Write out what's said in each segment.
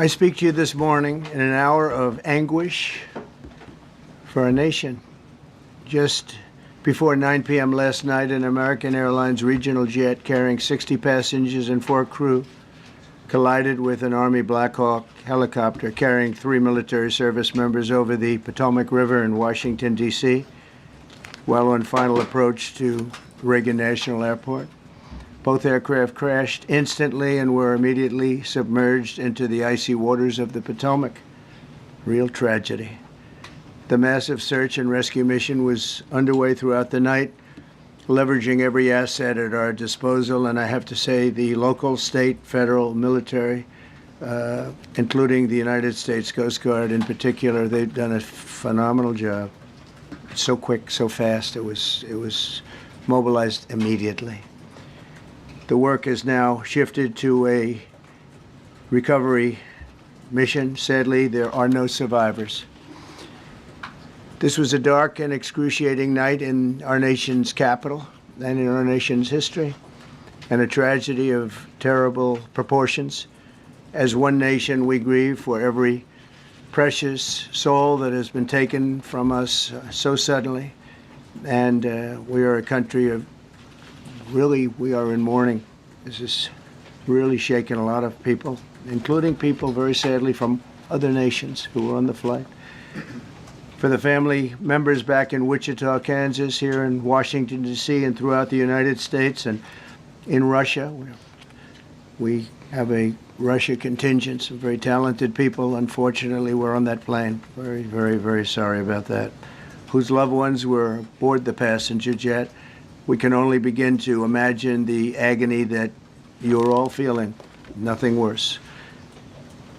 I speak to you this morning in an hour of anguish for our nation. Just before 9 p.m. last night, an American Airlines regional jet carrying 60 passengers and 4 crew collided with an Army Black Hawk helicopter carrying 3 military service members over the Potomac River in Washington, D.C., while on final approach to Reagan National Airport. Both aircraft crashed instantly and were immediately submerged into the icy waters of the Potomac. Real tragedy. The massive search and rescue mission was underway throughout the night, leveraging every asset at our disposal, and I have to say the local, state, federal, military, including the United States Coast Guard in particular, they've done a phenomenal job. So quick, so fast, it was mobilized immediately. The work has now shifted to a recovery mission. Sadly, there are no survivors. This was a dark and excruciating night in our nation's capital and in our nation's history, and a tragedy of terrible proportions. As one nation, we grieve for every precious soul that has been taken from us so suddenly, and we are a country of we are in mourning. This has really shaken a lot of people, including people, very sadly, from other nations who were on the flight. For the family members back in Wichita, Kansas, here in Washington, D.C., and throughout the United States and in Russia, we have a Russia contingent, some very talented people. Unfortunately, were on that plane. Very, very, very sorry about that. Whose loved ones were aboard the passenger jet. We can only begin to imagine the agony that you're all feeling. Nothing worse.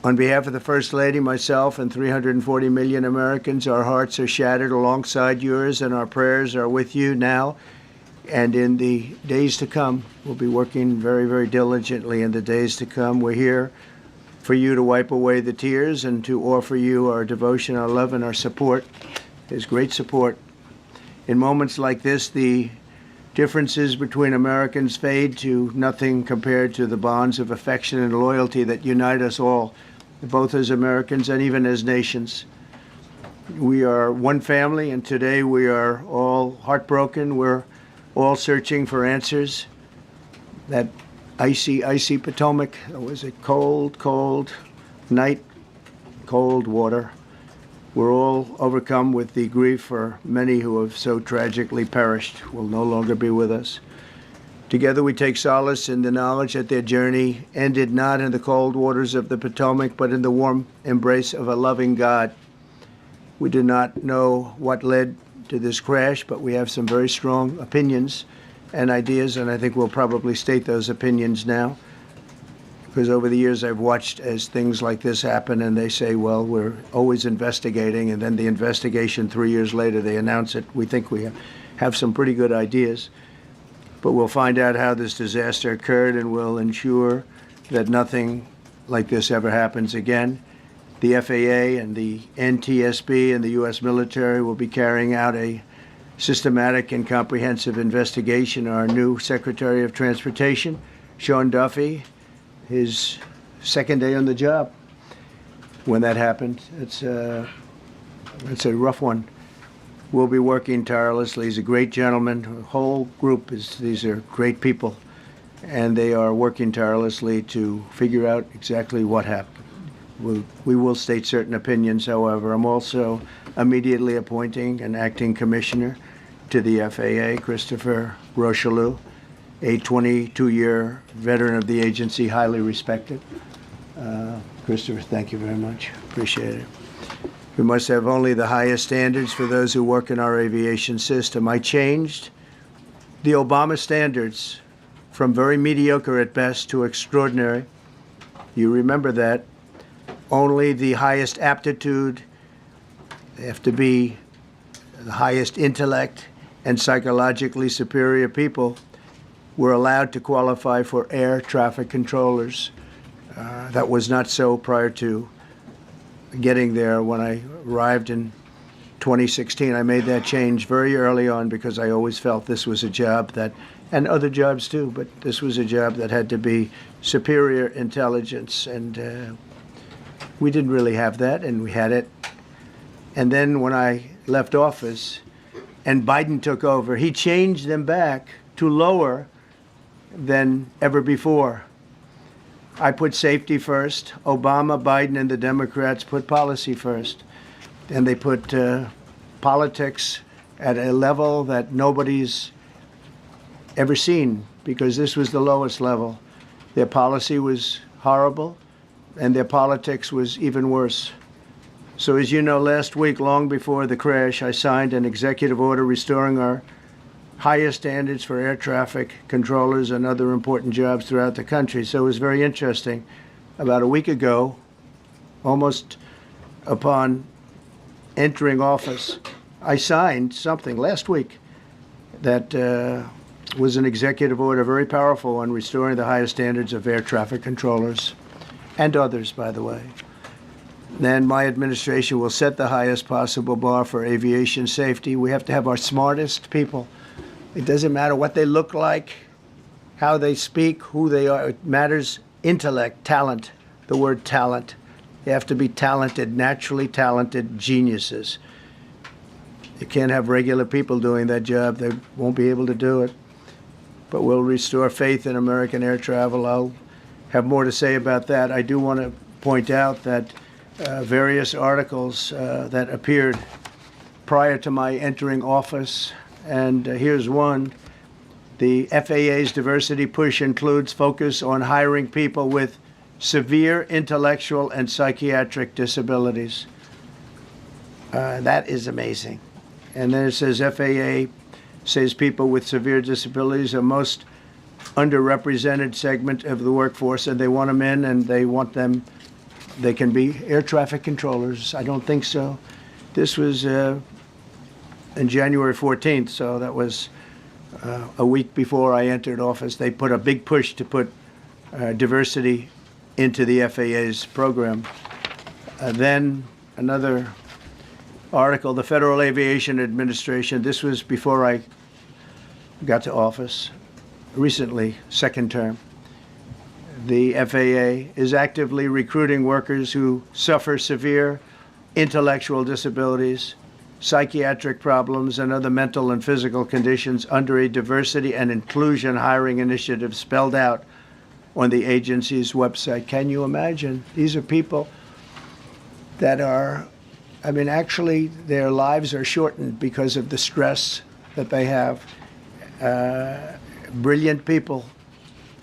On behalf of the First Lady, myself, and 340 million Americans, our hearts are shattered alongside yours, and our prayers are with you now and in the days to come. We'll be working very, very diligently in the days to come. We're here for you to wipe away the tears and to offer you our devotion, our love, and our support. There's great support. In moments like this, the differences between Americans fade to nothing compared to the bonds of affection and loyalty that unite us all, both as Americans and even as nations. We are one family, and today we are all heartbroken. We're all searching for answers. That icy, icy Potomac, it was a cold, cold night, cold water. We're all overcome with the grief for many who have so tragically perished, will no longer be with us. Together we take solace in the knowledge that their journey ended not in the cold waters of the Potomac, but in the warm embrace of a loving God. We do not know what led to this crash, but we have some very strong opinions and ideas, and I think we'll probably state those opinions now. Because over the years I've watched as things like this happen, and they say, well, we're always investigating, and then the investigation 3 years later, they announce it. We think we have some pretty good ideas, but we'll find out how this disaster occurred, and we'll ensure that nothing like this ever happens again. The FAA and the NTSB and the U.S. military will be carrying out a systematic and comprehensive investigation. Our new Secretary of Transportation, Sean Duffy, his second day on the job when that happened. It's a rough one. We'll be working tirelessly. He's a great gentleman. The whole group these are great people, and they are working tirelessly to figure out exactly what happened. We will state certain opinions, however. I'm also immediately appointing an acting commissioner to the FAA, Christopher Rocheleau, a 22-year veteran of the agency, highly respected. Christopher, thank you very much. Appreciate it. We must have only the highest standards for those who work in our aviation system. I changed the Obama standards from very mediocre at best to extraordinary. You remember that. Only the highest aptitude, they have to be the highest intellect and psychologically superior people were allowed to qualify for air traffic controllers. That was not so prior to getting there. When I arrived in 2016, I made that change very early on because I always felt this was a job that, and other jobs too, but this was a job that had to be superior intelligence and We didn't really have that, and we had it. And then when I left office and Biden took over, he changed them back to lower than ever before. I put safety first. Obama, Biden, and the Democrats put policy first. And they put politics at a level that nobody's ever seen, because this was the lowest level. Their policy was horrible, and their politics was even worse. So as you know, last week, long before the crash, I signed an executive order restoring our highest standards for air traffic controllers and other important jobs throughout the country. So it was very interesting. About a week ago, almost upon entering office, I signed something last week that was an executive order, very powerful, on restoring the highest standards of air traffic controllers and others, by the way. Then my administration will set the highest possible bar for aviation safety. We have to have our smartest people. It doesn't matter what they look like, how they speak, who they are. It matters intellect, talent, the word talent. They have to be talented, naturally talented geniuses. You can't have regular people doing that job. They won't be able to do it. But we'll restore faith in American air travel. I'll have more to say about that. I do want to point out that various articles that appeared prior to my entering office, and here's one. The FAA's diversity push includes focus on hiring people with severe intellectual and psychiatric disabilities. That is amazing. And then it says FAA says people with severe disabilities are most underrepresented segment of the workforce, and they want them in, and they want them, they can be air traffic controllers. I don't think so. This was in January 14th, so that was a week before I entered office. They put a big push to put diversity into the FAA's program. Then another article, the Federal Aviation Administration, this was before I got to office, recently, second term. The FAA is actively recruiting workers who suffer severe intellectual disabilities, psychiatric problems, and other mental and physical conditions under a diversity and inclusion hiring initiative spelled out on the agency's website. Can you imagine? These are people that are, I mean, actually, their lives are shortened because of the stress that they have. Brilliant people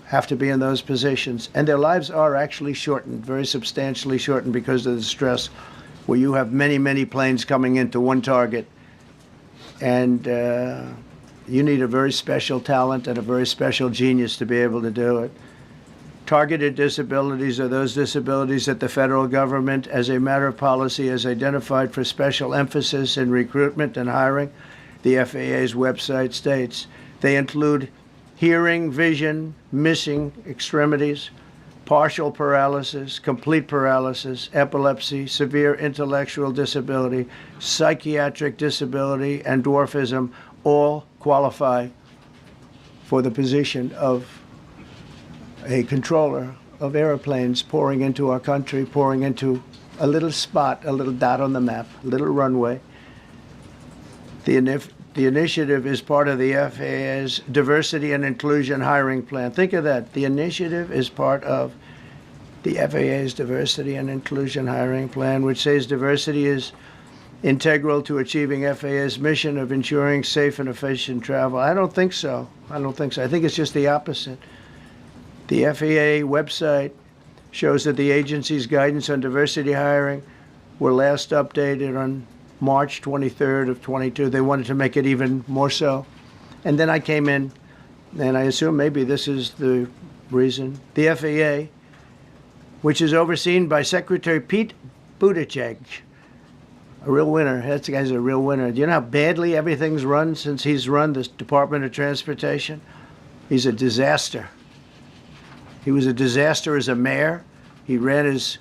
have to be in those positions, and their lives are actually shortened, very substantially shortened, because of the stress, where you have many, many planes coming into one target, and you need a very special talent and a very special genius to be able to do it. Targeted disabilities are those disabilities that the federal government, as a matter of policy, has identified for special emphasis in recruitment and hiring. The FAA's website states they include hearing, vision, missing extremities, partial paralysis, complete paralysis, epilepsy, severe intellectual disability, psychiatric disability, and dwarfism all qualify for the position of a controller of airplanes pouring into our country, pouring into a little spot, a little dot on the map, a little runway. The initiative is part of the FAA's diversity and inclusion hiring plan. Think of that. The initiative is part of the FAA's diversity and inclusion hiring plan, which says diversity is integral to achieving FAA's mission of ensuring safe and efficient travel. I don't think so. I think it's just the opposite. The FAA website shows that the agency's guidance on diversity hiring were last updated on March 23rd of 22. They wanted to make it even more so. And then I came in, and I assume maybe this is the reason. The FAA, which is overseen by Secretary Pete Buttigieg, a real winner. That guy's a real winner. Do you know how badly everything's run since he's run this Department of Transportation? He's a disaster. He was a disaster as a mayor. He ran his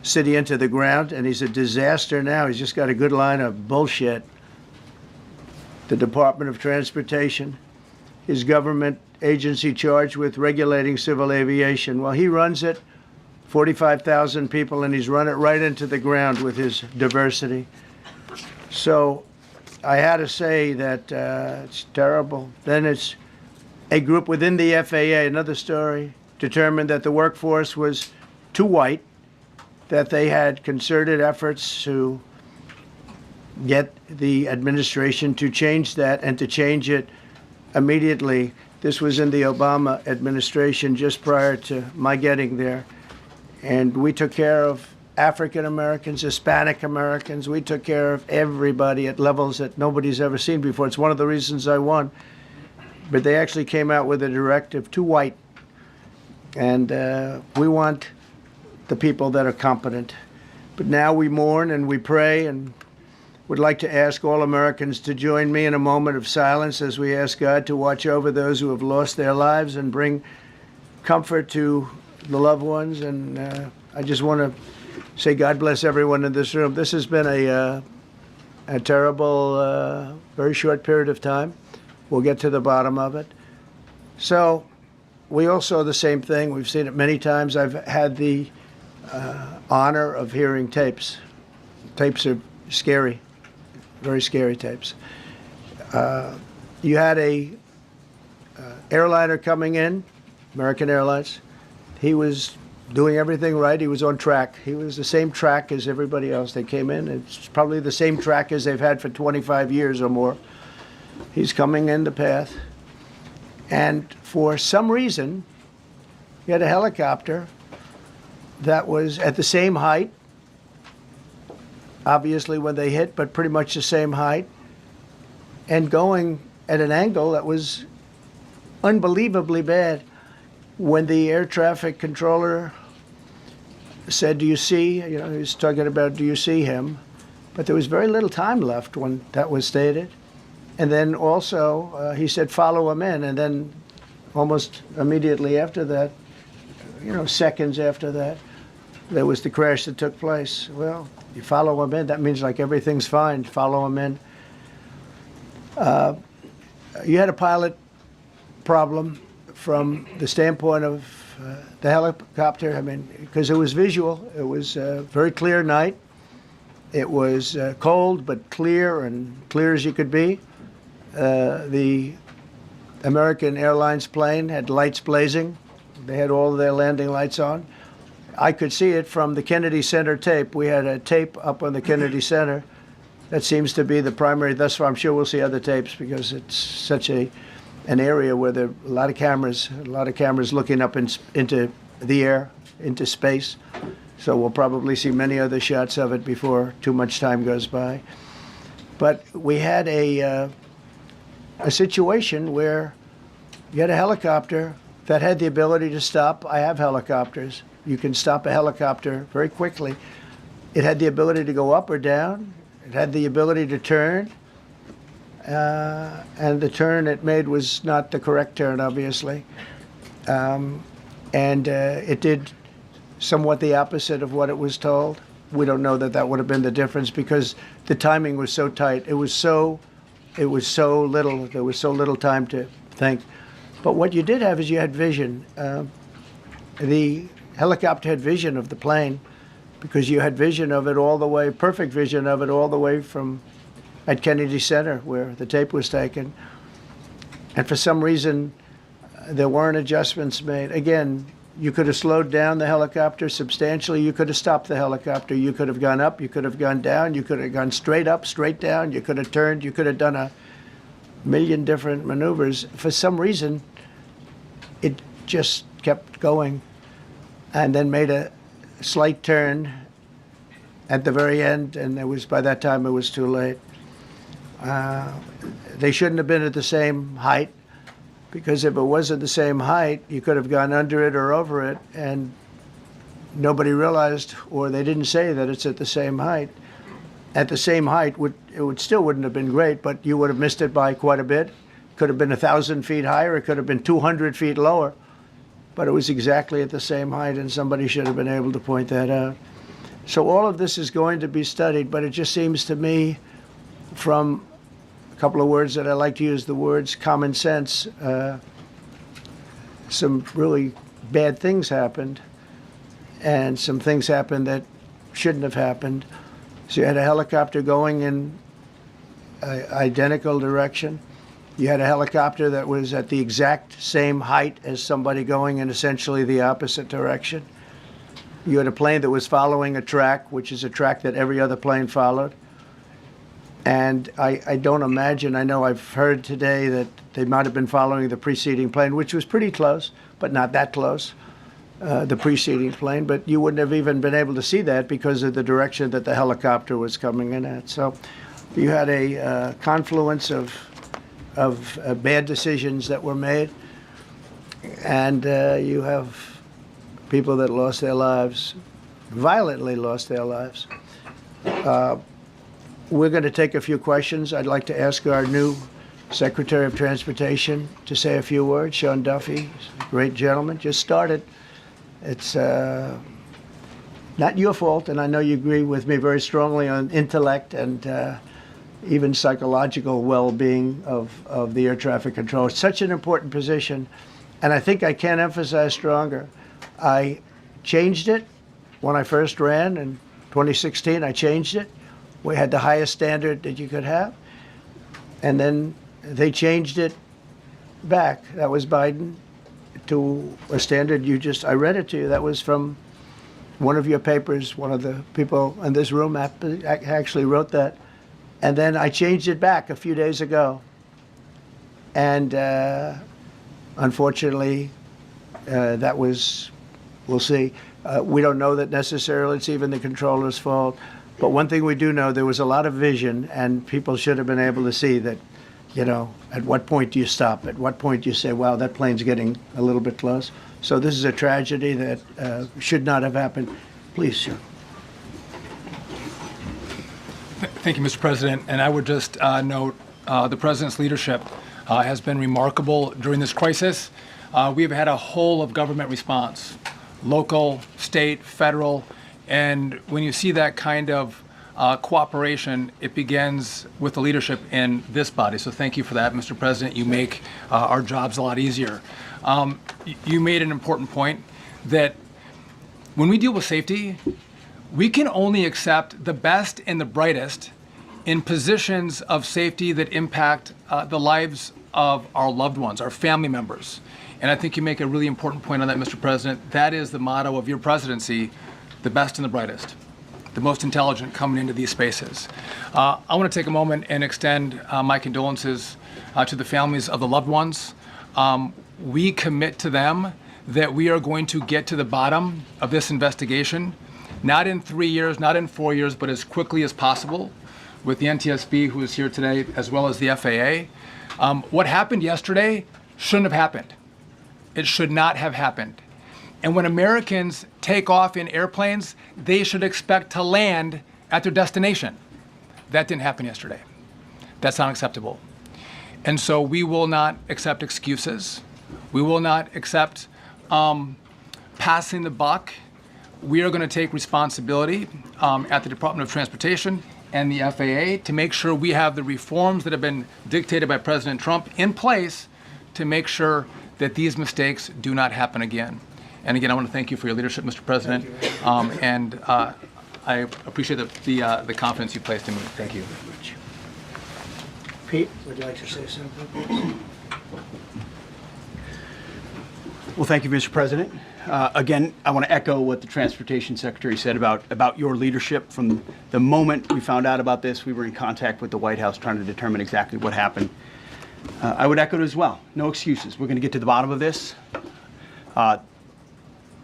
city into the ground, and he's a disaster now. He's just got a good line of bullshit. The Department of Transportation, his government agency charged with regulating civil aviation. Well, he runs it 45,000 people, and he's run it right into the ground with his diversity. So I had to say that it's terrible. Then it's a group within the FAA, another story, determined that the workforce was too white, that they had concerted efforts to get the administration to change that and to change it immediately. This was in the Obama administration just prior to my getting there. And we took care of African Americans, Hispanic Americans. We took care of everybody at levels that nobody's ever seen before. It's one of the reasons I won. But they actually came out with a directive, too white. And we want the people that are competent. But now we mourn and we pray, and would like to ask all Americans to join me in a moment of silence as we ask God to watch over those who have lost their lives and bring comfort to the loved ones. And I just want to say God bless everyone in this room. This has been a terrible, very short period of time. We'll get to the bottom of it. So we all saw the same thing. We've seen it many times. I've had the honor of hearing tapes. Tapes are scary, very scary tapes. You had a airliner coming in, American Airlines. He was doing everything right. He was on track. He was the same track as everybody else. They came in. It's probably the same track as they've had for 25 years or more. He's coming in the path. And for some reason, he had a helicopter that was at the same height, obviously when they hit, but pretty much the same height, and going at an angle that was unbelievably bad. When the air traffic controller said, "Do you see?" He was talking about, "Do you see him?" But there was very little time left when that was stated. And then also he said, "Follow him in." And then almost immediately after that, seconds after that, there was the crash that took place. Well, you follow him in, that means like everything's fine. Follow him in. You had a pilot problem from the standpoint of the helicopter. I mean, because it was visual. It was a very clear night. It was cold, but clear, and clear as you could be. The American Airlines plane had lights blazing. They had all of their landing lights on. I could see it from the Kennedy Center tape. We had a tape up on the Kennedy Center. That seems to be the primary. Thus far, I'm sure we'll see other tapes because it's such an area where there are a lot of cameras looking up into the air, into space. So we'll probably see many other shots of it before too much time goes by. But we had a situation where you had a helicopter that had the ability to stop. I have helicopters. You can stop a helicopter very quickly. It had the ability to go up or down. It had the ability to turn. And the turn it made was not the correct turn, obviously. It did somewhat the opposite of what it was told. We don't know that would have been the difference because the timing was so tight. It was so little. There was so little time to think. But what you did have is you had vision. The helicopter had vision of the plane because you had vision of it all the way, perfect vision of it all the way from at Kennedy Center where the tape was taken. And for some reason, there weren't adjustments made. Again, you could have slowed down the helicopter substantially. You could have stopped the helicopter. You could have gone up. You could have gone down. You could have gone straight up, straight down. You could have turned. You could have done a million different maneuvers. For some reason, it just kept going and then made a slight turn at the very end, and by that time it was too late. They shouldn't have been at the same height, because if it wasn't the same height, you could have gone under it or over it, and nobody realized, or they didn't say that it's at the same height. At the same height, it still wouldn't have been great, but you would have missed it by quite a bit. Could have been 1,000 feet higher. It could have been 200 feet lower. But it was exactly at the same height, and somebody should have been able to point that out. So all of this is going to be studied, but it just seems to me, from a couple of words that I like to use, the words common sense, some really bad things happened. and some things happened that shouldn't have happened. So you had a helicopter going in an identical direction. You had a helicopter that was at the exact same height as somebody going in essentially the opposite direction. You had a plane that was following a track, which is a track that every other plane followed. And I don't imagine, I know I've heard today that they might have been following the preceding plane, which was pretty close, but not that close, the preceding plane. But you wouldn't have even been able to see that because of the direction that the helicopter was coming in at. So you had a confluence of bad decisions that were made. And you have people that lost their lives, violently lost their lives. We're going to take a few questions. I'd like to ask our new Secretary of Transportation to say a few words. Sean Duffy, great gentleman, just started. It's not your fault, and I know you agree with me very strongly on intellect and even psychological well-being of the air traffic control. It's such an important position, and I think I can't emphasize stronger. I changed it when I first ran in 2016. I changed it. We had the highest standard that you could have. And then they changed it back. That was Biden to a standard I read it to you. That was from one of your papers. One of the people in this room actually wrote that. And then I changed it back a few days ago. And unfortunately, that was, we'll see. We don't know that necessarily it's even the controller's fault. But one thing we do know, there was a lot of vision, and people should have been able to see that, at what point do you stop? At what point do you say, wow, that plane's getting a little bit close? So this is a tragedy that should not have happened. Please, sir. Thank you, Mr. President. And I would just note the President's leadership has been remarkable during this crisis. We have had a whole of government response, local, state, federal. And when you see that kind of cooperation, it begins with the leadership in this body. So thank you for that, Mr. President. You make our jobs a lot easier. You made an important point that when we deal with safety, we can only accept the best and the brightest in positions of safety that impact the lives of our loved ones, our family members. And I think you make a really important point on that, Mr. President. That is the motto of your presidency: the best and the brightest, the most intelligent coming into these spaces. I want to take a moment and extend my condolences to the families of the loved ones. We commit to them that we are going to get to the bottom of this investigation, not in 3 years, not in 4 years, but as quickly as possible, with the NTSB, who is here today, as well as the FAA. What happened yesterday shouldn't have happened. It should not have happened. And when Americans take off in airplanes, they should expect to land at their destination. That didn't happen yesterday. That's unacceptable. And so we will not accept excuses. We will not accept passing the buck. We are going to take responsibility at the Department of Transportation and the FAA to make sure we have the reforms that have been dictated by President Trump in place to make sure that these mistakes do not happen again. And again, I want to thank you for your leadership, Mr. President, and I appreciate the confidence you placed in me. Thank you. Pete, would you like to say something? Well, thank you, Mr. President. Again, I want to echo what the Transportation Secretary said about your leadership. From the moment we found out about this, we were in contact with the White House trying to determine exactly what happened. I would echo it as well. No excuses. We're going to get to the bottom of this.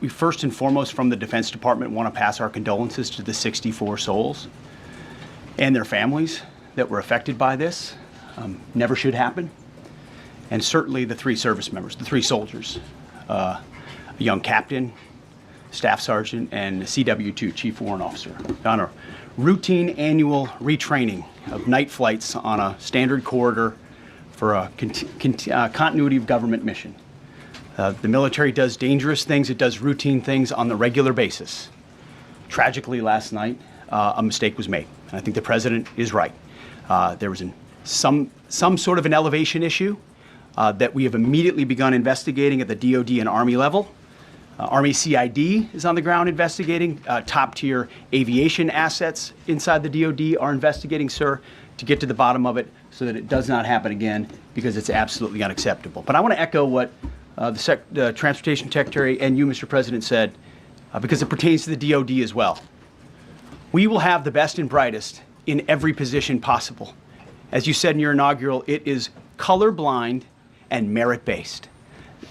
We first and foremost, from the Defense Department, want to pass our condolences to the 64 souls and their families that were affected by this. Never should happen. And certainly the 3 service members, the 3 soldiers, a young captain, staff sergeant, and a CW2, Chief Warrant Officer, on a routine annual retraining of night flights on a standard corridor for a continuity of government mission. The military does dangerous things. It does routine things on the regular basis. Tragically, last night, a mistake was made. And I think the president is right. There was some sort of an elevation issue that we have immediately begun investigating at the DOD and Army level. Army CID is on the ground investigating. Top-tier aviation assets inside the DoD are investigating, sir, to get to the bottom of it so that it does not happen again, because it's absolutely unacceptable. But I want to echo what the Transportation Secretary and you, Mr. President, said, because it pertains to the DoD as well. We will have the best and brightest in every position possible. As you said in your inaugural, it is colorblind and merit-based.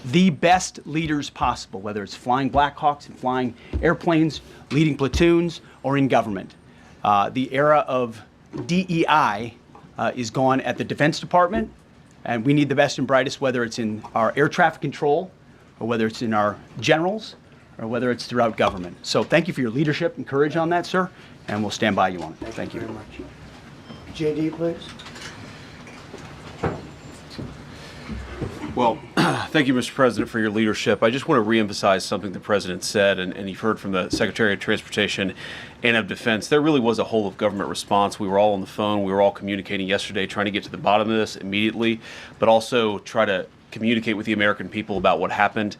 The best leaders possible, whether it's flying Black Hawks and flying airplanes, leading platoons, or in government. The era of DEI is gone at the Defense Department, and we need the best and brightest, whether it's in our air traffic control, or whether it's in our generals, or whether it's throughout government. So thank you for your leadership and courage on that, sir, and we'll stand by you on it. Thank you. Very much. JD, please. Well, thank you, Mr. President, for your leadership. I just want to reemphasize something the President said, and you've heard from the Secretary of Transportation and of Defense. There really was a whole of government response. We were all on the phone. We were all communicating yesterday, trying to get to the bottom of this immediately, but also try to communicate with the American people about what happened.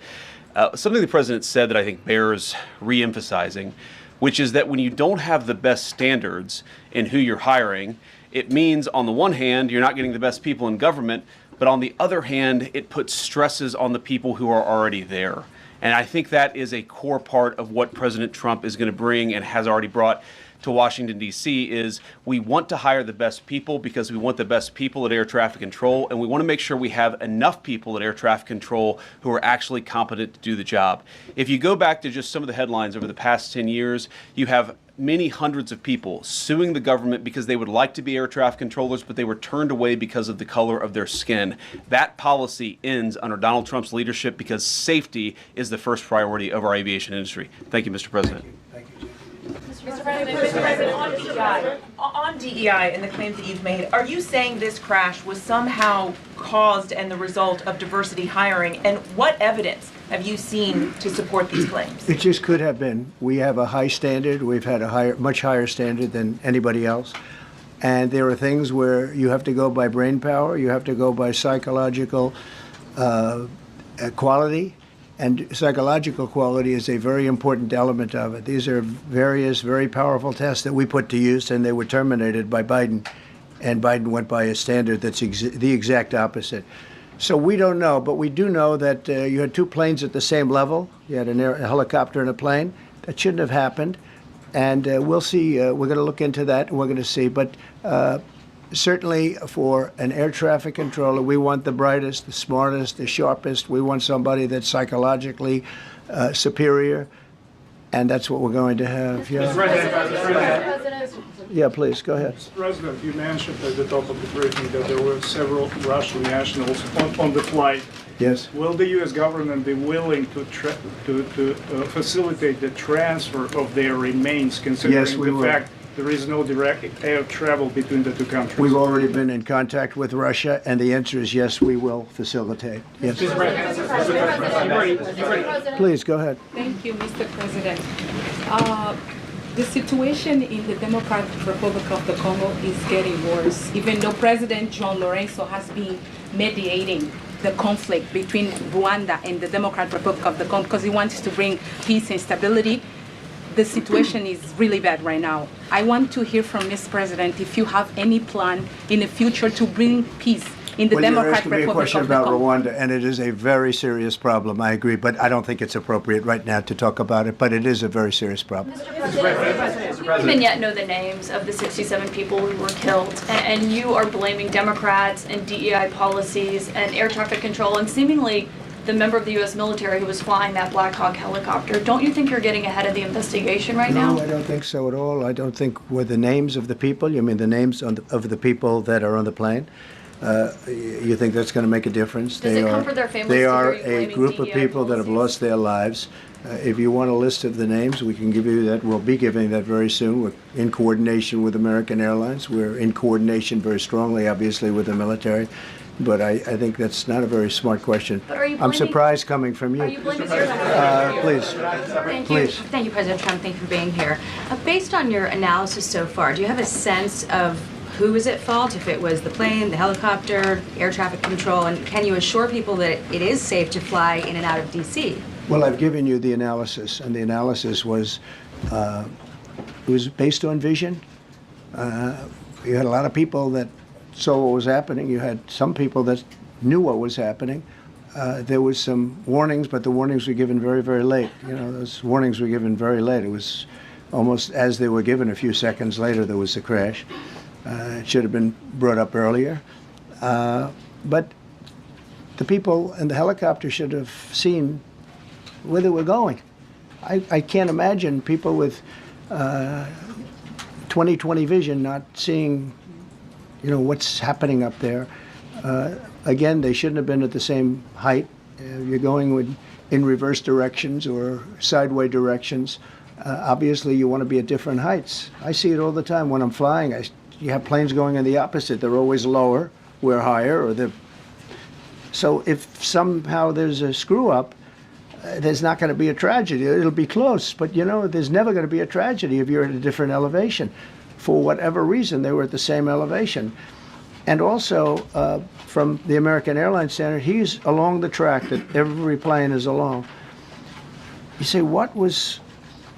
Something the President said that I think bears reemphasizing, which is that when you don't have the best standards in who you're hiring, it means, on the one hand, you're not getting the best people in government, but on the other hand, it puts stresses on the people who are already there. And I think that is a core part of what President Trump is going to bring and has already brought to Washington, D.C., is we want to hire the best people because we want the best people at air traffic control, and we want to make sure we have enough people at air traffic control who are actually competent to do the job. If you go back to just some of the headlines over the past 10 years, you have many hundreds of people suing the government because they would like to be air traffic controllers, but they were turned away because of the color of their skin. That policy ends under Donald Trump's leadership because safety is the first priority of our aviation industry. Thank you, Mr. President. Thank you, JD. Mr. President, on DEI and the claims that you've made, are you saying this crash was somehow caused and the result of diversity hiring? And what evidence have you seen to support these claims? It just could have been. We have a high standard. We've had a much higher standard than anybody else. And there are things where you have to go by brain power, you have to go by psychological quality. And psychological quality is a very important element of it. These are various very powerful tests that we put to use, and they were terminated by Biden. And Biden went by a standard that's the exact opposite. So we don't know, but we do know that you had two planes at the same level. You had a helicopter and a plane. That shouldn't have happened. And we'll see. We're going to look into that, and we're going to see. But certainly for an air traffic controller, we want the brightest, the smartest, the sharpest. We want somebody that's psychologically superior, and that's what we're going to have. Yeah, please, go ahead. Mr. President, you mentioned at the top of the briefing that there were several Russian nationals on the flight. Yes. Will the U.S. government be willing to facilitate the transfer of their remains, considering Yes, we the will. fact there is no direct air travel between the two countries? We've already been in contact with Russia, and the answer is yes, we will facilitate. Yes. Please, go ahead. Thank you, Mr. President. The situation in the Democratic Republic of the Congo is getting worse, even though President John Lorenzo has been mediating the conflict between Rwanda and the Democratic Republic of the Congo because he wants to bring peace and stability. The situation is really bad right now. I want to hear from Ms. President if you have any plan in the future to bring peace in the Well, you're Democratic asking me a Republic question of the about Congo. Rwanda, and it is a very serious problem. I agree, but I don't think it's appropriate right now to talk about it. But it is a very serious problem. We don't even yet know the names of the 67 people who were killed, and you are blaming Democrats and DEI policies and air traffic control and seemingly the member of the U.S. military who was flying that Black Hawk helicopter. Don't you think you're getting ahead of the investigation right now? No, I don't think so at all. I don't think were the names of the people. You mean the names of the people that are on the plane? You think that's going to make a difference? Does it comfort their families They to are hear you a blaming group of DEI people that have policies? lost their lives. If you want a list of the names, we can give you that. We'll be giving that very soon. We're in coordination with American Airlines. We're in coordination very strongly, obviously, with the military. But I think that's not a very smart question. But are you I'm blaming- surprised coming from you. Are you blaming air traffic? Please. Thank you. Please. Thank you, President Trump. Thank you for being here. Based on your analysis so far, do you have a sense of who is at fault, if it was the plane, the helicopter, air traffic control, and can you assure people that it is safe to fly in and out of D.C.? Well, I've given you the analysis, and the analysis was it was based on vision. You had a lot of people that saw what was happening. You had some people that knew what was happening. There was some warnings, but the warnings were given very, very late. You know, those warnings were given very late. It was almost as they were given. A few seconds later, there was the crash. It should have been brought up earlier. But the people in the helicopter should have seen where they were going. I can't imagine people with 20/20 vision not seeing, you know, what's happening up there. Again, they shouldn't have been at the same height. You're going in reverse directions or sideways directions. Obviously, you want to be at different heights. I see it all the time when I'm flying. You have planes going in the opposite. They're always lower, we're higher, or so if somehow there's a screw up, there's not going to be a tragedy. It'll be close, but you know, there's never going to be a tragedy if you're at a different elevation. For whatever reason, they were at the same elevation. And also, from the American Airlines standard, he's along the track that every plane is along. You say, what was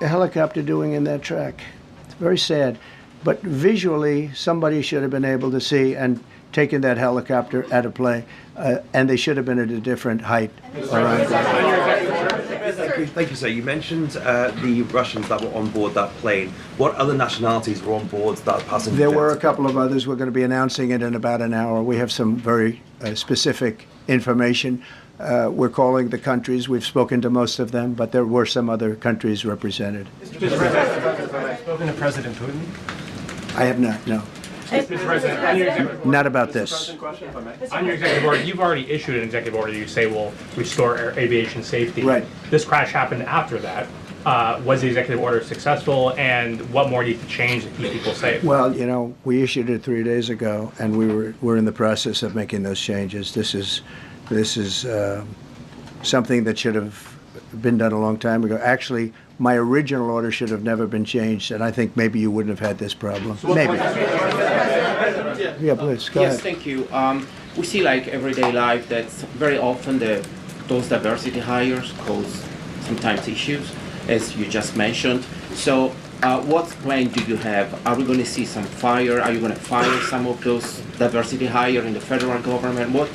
a helicopter doing in that track? It's very sad. But visually, somebody should have been able to see and taken that helicopter out of play, and they should have been at a different height. Thank you, sir. You mentioned the Russians that were on board that plane. What other nationalities were on board that passenger? There were a couple of others. We're going to be announcing it in about an hour. We have some very specific information. We're calling the countries. We've spoken to most of them, but there were some other countries represented. Mr. President, have you spoken to President Putin? I have not, no. Mr. President, on your executive order, Not about this. on your executive order, you've already issued an executive order you say will restore aviation safety. Right. This crash happened after that. Was the executive order successful, and what more needs to change to keep people safe? Well, you know, we issued it 3 days ago, and we're in the process of making those changes. This is something that should have been done a long time ago. Actually, my original order should have never been changed, and I think maybe you wouldn't have had this problem. Maybe. Yeah, please, go Yes, ahead. thank you. We see like everyday life that very often those diversity hires cause sometimes issues, as you just mentioned. So what plan do you have? Are we going to see some fire? Are you going to fire some of those diversity hire in the federal government? What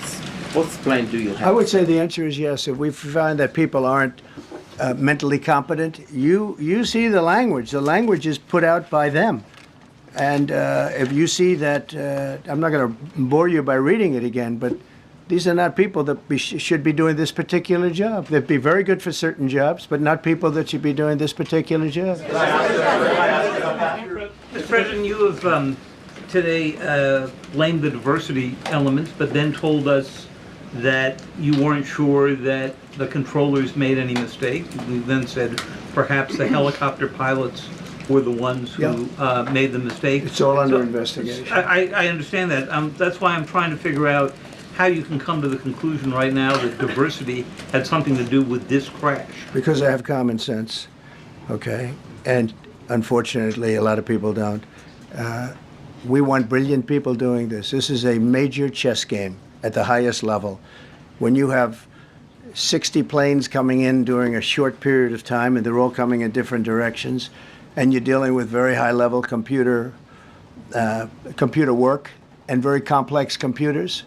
plan do you have? I would say the answer is yes. If we find that people aren't mentally competent, you see the language. The language is put out by them. And if you see that, I'm not going to bore you by reading it again, but these are not people that should be doing this particular job. They'd be very good for certain jobs, but not people that should be doing this particular job. Mr. President, you have today blamed the diversity elements, but then told us that you weren't sure that the controllers made any mistake. We then said perhaps the helicopter pilots were the ones who made the mistake. It's all under investigation. I understand that. That's why I'm trying to figure out how you can come to the conclusion right now that diversity had something to do with this crash. Because I have common sense, okay? And unfortunately, a lot of people don't. We want brilliant people doing this. This is a major chess game at the highest level. When you have 60 planes coming in during a short period of time, and they're all coming in different directions, and you're dealing with very high-level computer work and very complex computers.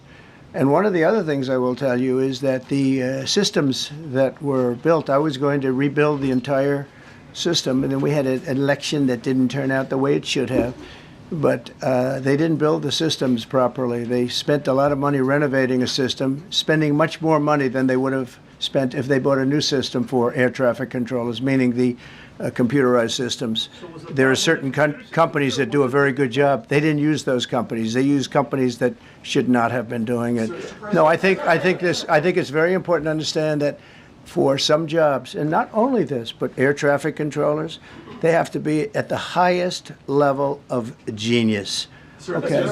And one of the other things I will tell you is that the systems that were built, I was going to rebuild the entire system, and then we had an election that didn't turn out the way it should have. But they didn't build the systems properly. They spent a lot of money renovating a system, spending much more money than they would have spent if they bought a new system for air traffic controllers, meaning the computerized systems. There are certain companies that do a very good job. They didn't use those companies. They used companies that should not have been doing it. No, I think it's very important to understand that for some jobs, and not only this, but air traffic controllers, they have to be at the highest level of genius. Okay.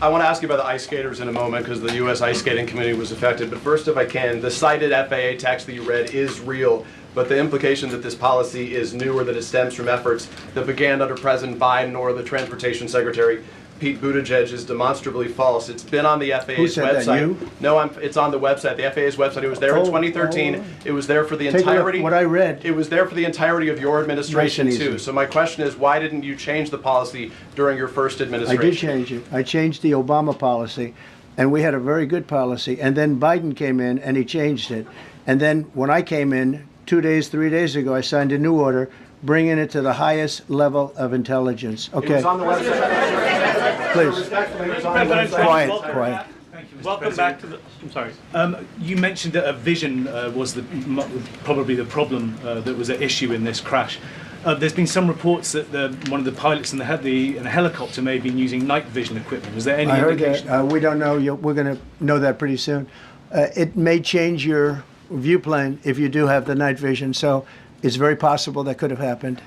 I want to ask you about the ice skaters in a moment because the U.S. Ice Skating Committee was affected. But first, if I can, the cited FAA text that you read is real, but the implication that this policy is new or that it stems from efforts that began under President Biden or the Transportation Secretary Pete Buttigieg is demonstrably false. It's been on the FAA's Who said website. that, you? No, it's on the website, the FAA's website. It was there in 2013. It was there for the Take a look, entirety. what I read. It was there for the entirety of your administration Nice and too. easy. So my question is, why didn't you change the policy during your first I administration? did change it. I changed the Obama policy, and we had a very good policy. And then Biden came in, and he changed it. And then when I came in 3 days ago, I signed a new order bringing it to the highest level of intelligence. It Okay, was on the website. please. Respectfully, it was on the website. Quiet, quiet. Welcome back to the. I'm sorry. You mentioned that a vision was probably the problem that was at issue in this crash. There's been some reports that one of the pilots in the helicopter may have been using night vision equipment. Was there any I heard indication? that. We don't know. We're going to know that pretty soon. It may change your view plane if you do have the night vision. So it's very possible that could have happened.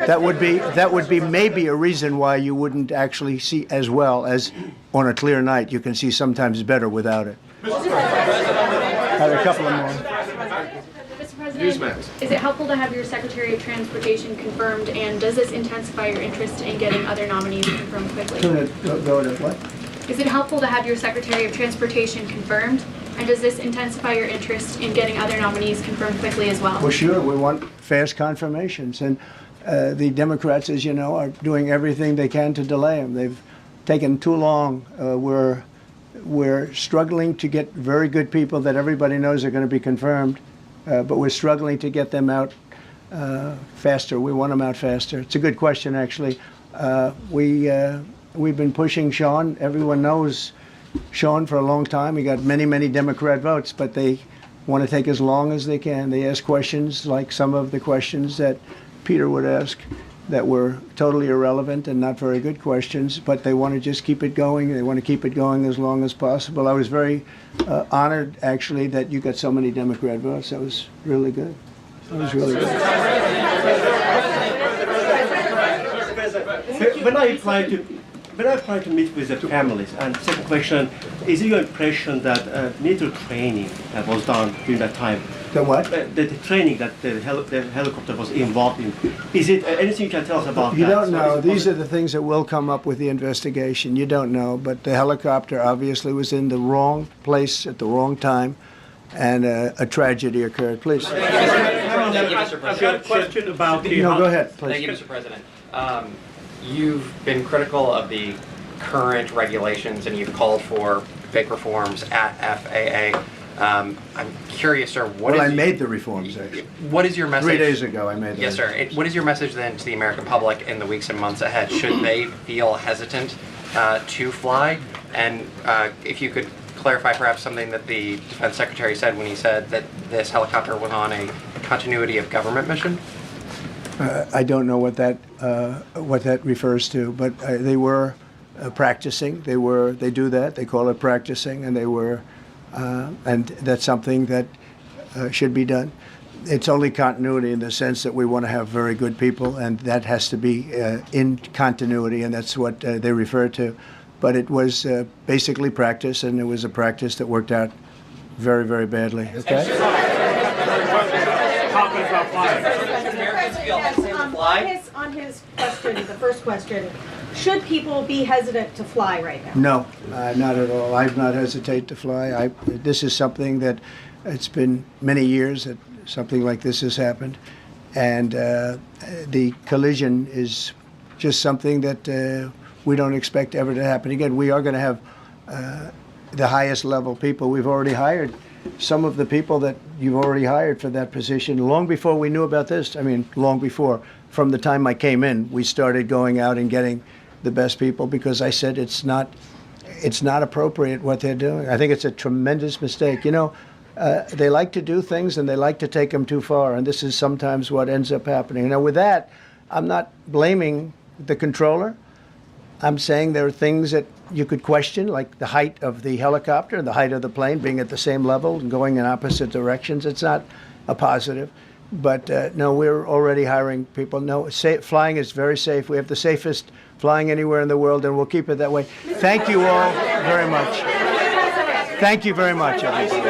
That would be maybe a reason why you wouldn't actually see as well as on a clear night. You can see sometimes better without it. Have a couple of more. Mr. President, is it helpful to have your Secretary of Transportation confirmed, and does this intensify your interest in getting other nominees confirmed quickly? Go to what? Is it helpful to have your Secretary of Transportation confirmed, and does this intensify your interest in getting other nominees confirmed quickly as well? Well, sure. We want fast confirmations. And the Democrats, as you know, are doing everything they can to delay them. They've taken too long. We're struggling to get very good people that everybody knows are going to be confirmed, but we're struggling to get them out faster. We want them out faster. It's a good question, actually. We've been pushing Sean. Everyone knows Sean for a long time. He got many, many Democrat votes, but they want to take as long as they can. They ask questions like some of the questions that Peter would ask that were totally irrelevant and not very good questions, but they want to just keep it going. They want to keep it going as long as possible. I was very honored, actually, that you got so many Democrat votes. That was really good. That was really good. When I apply to meet with the families, and second question, is it your impression that military training was done during that time? The what? The training that the helicopter was involved in. Is it anything you can tell us about You that? don't So know. is it These are the things that will come up with the investigation. You don't know. But the helicopter obviously was in the wrong place at the wrong time, and a tragedy occurred. Please. Thank you, Mr. President. I've got a question about the. No, go ahead, please. Thank you, Mr. President. You've been critical of the current regulations, and you've called for big reforms at FAA. I'm curious, sir, Well, I made the reforms, actually. what is your message? 3 days ago, I made them. Yes, sir. What is your message then to the American public in the weeks and months ahead? Should they feel hesitant to fly? And if you could clarify perhaps something that the Defense Secretary said when he said that this helicopter was on a continuity of government mission? I don't know what that refers to, but they were practicing. They do that. They call it practicing, and they were, and that's something that should be done. It's only continuity in the sense that we want to have very good people, and that has to be in continuity, and that's what they refer to. But it was basically practice, and it was a practice that worked out very, very badly. Okay. On his question, the first question, should people be hesitant to fly right now? No, not at all. I've not hesitated to fly. This is something that it's been many years that something like this has happened, and the collision is just something that we don't expect ever to happen again. We are going to have the highest level people. We've already hired some of the people that you've already hired for that position long before we knew about this. I mean, long before. From the time I came in, we started going out and getting the best people because I said it's not appropriate what they're doing. I think it's a tremendous mistake. You know, they like to do things and they like to take them too far, and this is sometimes what ends up happening. Now, with that, I'm not blaming the controller. I'm saying there are things that you could question, like the height of the helicopter, the height of the plane being at the same level and going in opposite directions. It's not a positive. But no, we're already hiring people. No, flying is very safe. We have the safest flying anywhere in the world, and we'll keep it that way. Thank you all very much. Thank you very much, everybody.